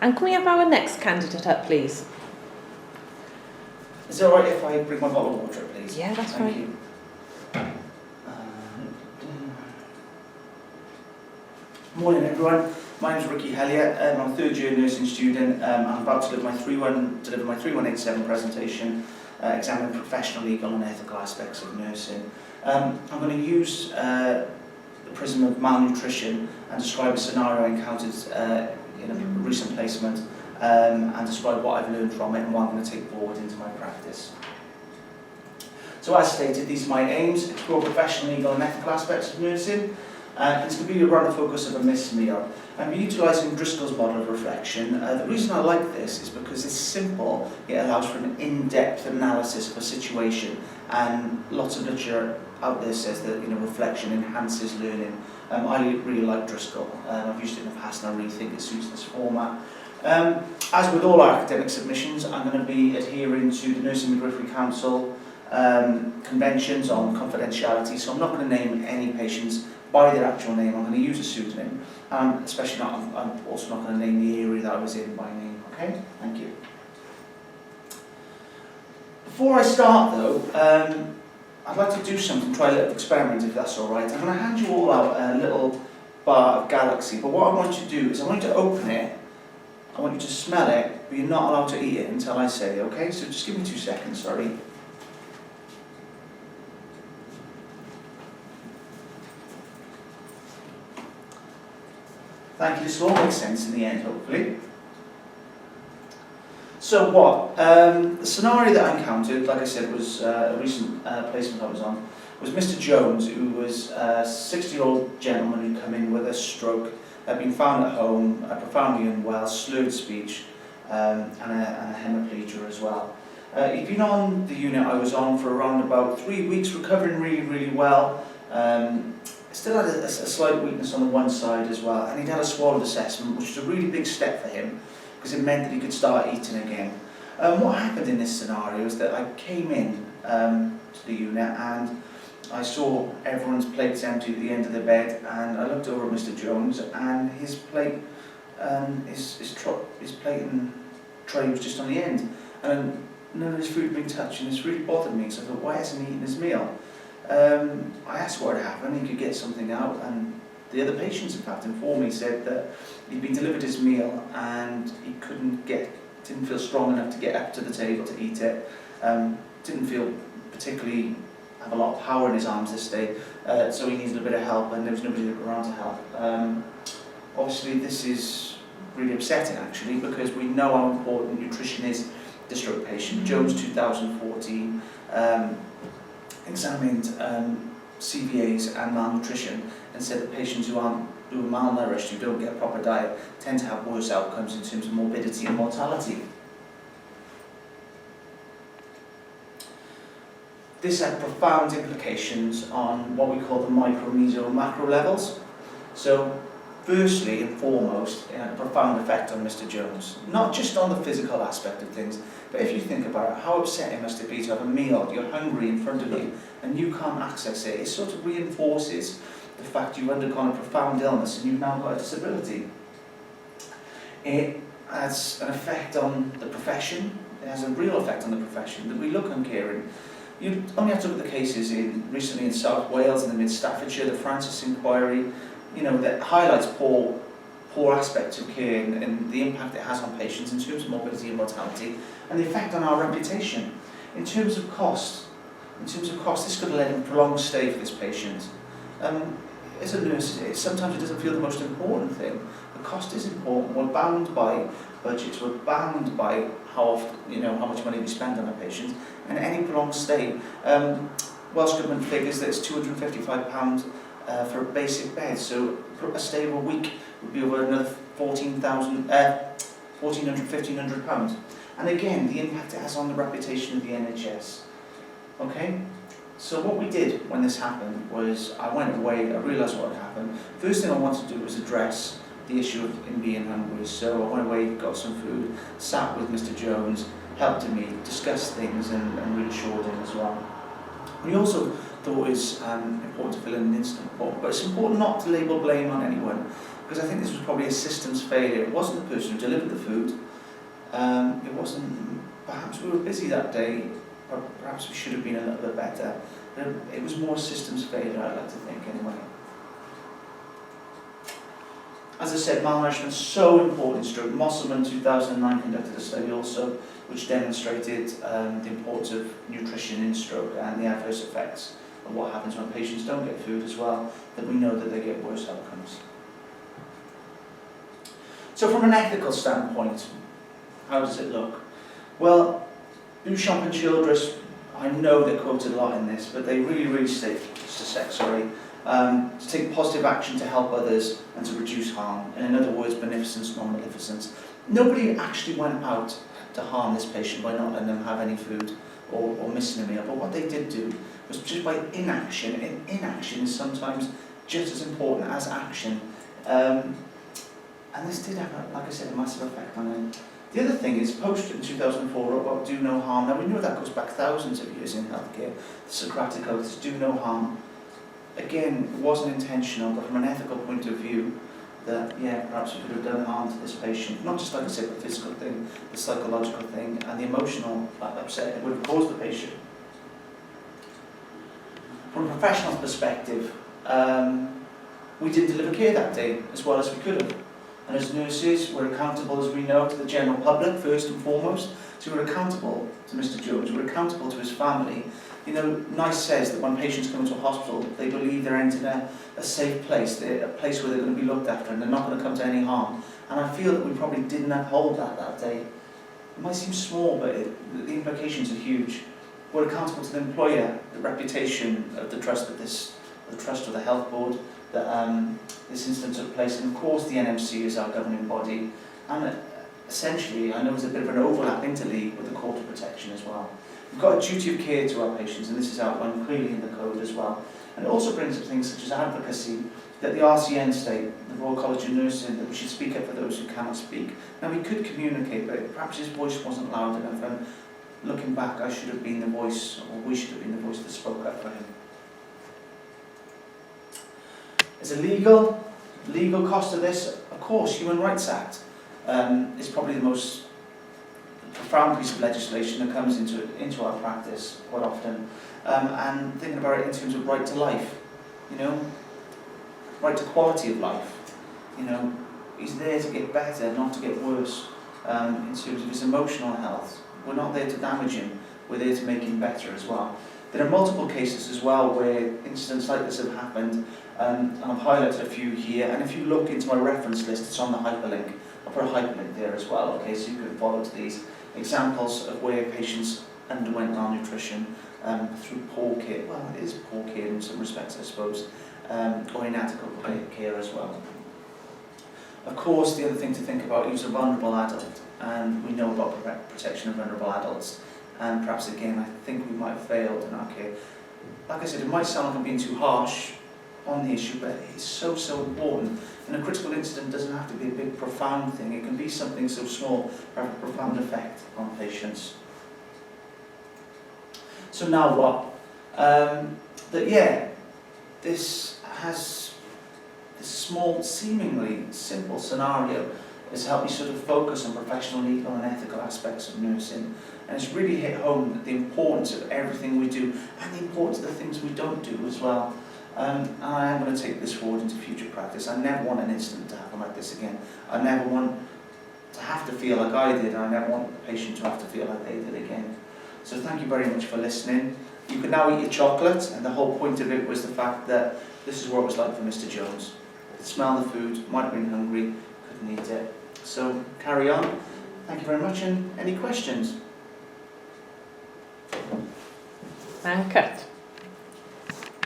And can we have our next candidate up, please? Is it alright if I bring my bottle of water, please? Yeah, that's Thank fine. you. Morning everyone, my name is Ricky Hellier. I'm a third year nursing student. I'm about to deliver my 3187 presentation examining professional, legal and ethical aspects of nursing. I'm going to use the prism of malnutrition and describe a scenario I encountered in a recent placement and describe what I've learned from it and what I'm going to take forward into my practice. So as stated, these are my aims: explore professional, legal and ethical aspects of nursing. It's going to be around the focus of a missed meal. I'm utilising Driscoll's model of reflection. The reason I like this is because it's simple, it allows for an in-depth analysis of a situation, and lots of literature out there says that reflection enhances learning. I really like Driscoll. I've used it in the past and I really think it suits this format. As with all our academic submissions, I'm going to be adhering to the Nursing Midwifery Council conventions on confidentiality, so I'm not going to name any patients by their actual name. I'm going to use a pseudonym, especially I'm also not going to name the area that I was in by name. Okay, thank you. Before I start though, I'd like to do something, try a little experiment if that's alright. I'm going to hand you all out a little bar of Galaxy, but what I want you to do is I want you to open it, I want you to smell it, but you're not allowed to eat it until I say, okay? So just give me 2 seconds, sorry. Thank you, this will all make sense in the end, hopefully. So what? The scenario that I encountered, like I said, was a recent placement I was on, was Mr. Jones, who was a 60-year-old gentleman who'd come in with a stroke, had been found at home, profoundly unwell, slurred speech, and a hemiplegia as well. He'd been on the unit I was on for around about 3 weeks, recovering really, really well. Still had a slight weakness on the one side as well, and he'd had a swallowed assessment, which was a really big step for him, because it meant that he could start eating again. What happened in this scenario is that I came in to the unit and I saw everyone's plates empty at the end of the bed, and I looked over at Mr. Jones, and his plate, his plate and tray was just on the end, and none of his food had been touched, and this really bothered me. So I thought, why hasn't he eaten his meal? I asked what had happened, he could get something out, and the other patients in fact informed me, said that he'd been delivered his meal and he didn't feel strong enough to get up to the table to eat it, didn't feel particularly have a lot of power in his arms this day, so he needed a bit of help, and there was nobody around to help. Obviously this is really upsetting actually, because we know how important nutrition is to the stroke patient. Jones 2014 examined CVAs and malnutrition and said that patients who are malnourished, who don't get a proper diet, tend to have worse outcomes in terms of morbidity and mortality. This had profound implications on what we call the micro, meso and macro levels. So firstly and foremost, it had a profound effect on Mr. Jones. Not just on the physical aspect of things, but if you think about it, how upsetting must it be to have a meal, you're hungry in front of you, and you can't access it. It sort of reinforces the fact you've undergone a profound illness and you've now got a disability. It has an effect on the profession. It has a real effect on the profession, that we look uncaring. You only have to look at the cases recently in South Wales and in Mid-Staffordshire, the Francis inquiry, that highlights poor aspects of care and the impact it has on patients in terms of morbidity and mortality, and the effect on our reputation. In terms of cost, this could have led to a prolonged stay for this patient. As a nurse, sometimes it doesn't feel the most important thing. The cost is important. We're bound by budgets. We're bound by how much money we spend on our patients, and any prolonged stay. Welsh Government figures that it's £255 for a basic bed, so a stay of a week would be over another £1,400, £1,500. And again, the impact it has on the reputation of the NHS. Okay? So what we did when this happened was, I went away, I realised what had happened. First thing I wanted to do was address the issue of him being hungry. So I went away, got some food, sat with Mr. Jones, helped him eat, discussed things, and reassured him as well. We also thought it was important to fill in an instant report, but it's important not to label blame on anyone. because I think this was probably a systems failure. It wasn't the person who delivered the food. It wasn't, perhaps we were busy that day, or perhaps we should have been a little bit better. It was more systems failure, I'd like to think, anyway. As I said, malnourishment is so important in stroke. Mosselman 2009 conducted a study also which demonstrated the importance of nutrition in stroke and the adverse effects of what happens when patients don't get food as well, that we know that they get worse outcomes. So from an ethical standpoint, how does it look? Well, Duchamp and Childress, I know they're quoted a lot in this, but they really stick to take positive action to help others and to reduce harm. And in other words, beneficence, non-maleficence. Nobody actually went out to harm this patient by not letting them have any food or missing a meal. But what they did do was just by inaction, and inaction is sometimes just as important as action. And this did have, like I said, a massive effect on him. The other thing is, Post in 2004 wrote about do no harm. Now we know that goes back thousands of years in healthcare. The Socratic oaths, do no harm. Again, it wasn't intentional, but from an ethical point of view, that yeah, perhaps we could have done harm to this patient. Not just like I said, the physical thing, the psychological thing, and the emotional upset it would have caused the patient. From a professional perspective, we didn't deliver care that day as well as we could have. And as nurses, we're accountable, as we know, to the general public first and foremost. So we're accountable to Mr. Jones, we're accountable to his family. You know, NICE says that when patients come into a hospital, they believe they're entering a safe place, a place where they're going to be looked after and they're not going to come to any harm. And I feel that we probably didn't uphold that day. It might seem small, but the implications are huge. We're accountable to the employer, the reputation of the trust of the health board, that this incident took place, and of course the NMC is our governing body, and essentially I know there's a bit of an overlap interleague with the Court of Protection as well. We've got a duty of care to our patients, and this is outlined clearly in the code as well. And it also brings up things such as advocacy, that the RCN state, the Royal College of Nursing, that we should speak up for those who cannot speak. Now we could communicate, but perhaps his voice wasn't loud enough, and looking back I should have been the voice, or we should have been the voice that spoke up for him. As a legal cost of this, of course, Human Rights Act is probably the most profound piece of legislation that comes into our practice quite often. And thinking about it in terms of right to life, you know, right to quality of life. You know, he's there to get better, not to get worse. In terms of his emotional health, we're not there to damage him. We're there to make him better as well. There are multiple cases as well where incidents like this have happened, and I've highlighted a few here, and if you look into my reference list, it's on the hyperlink. I'll put a hyperlink there as well, okay, so you can follow to these examples of where patients underwent malnutrition through poor care. Well, it is poor care in some respects, I suppose, or inadequate care as well. Of course, the other thing to think about, he was a vulnerable adult, and we know about protection of vulnerable adults. And perhaps again, I think we might have failed in our care. Like I said, it might sound like I'm being too harsh on the issue, but it's so important. And a critical incident doesn't have to be a big, profound thing. It can be something so small, but have a profound effect on patients. So now what? This small, seemingly simple scenario has helped me sort of focus on professional, legal and ethical aspects of nursing. And it's really hit home the importance of everything we do and the importance of the things we don't do as well. And I am going to take this forward into future practice. I never want an incident to happen like this again. I never want to have to feel like I did, and I never want the patient to have to feel like they did again. So thank you very much for listening. You can now eat your chocolate, and the whole point of it was the fact that this is what it was like for Mr. Jones. Could smell the food, might have been hungry, couldn't eat it. So carry on. Thank you very much, and any questions? And cut.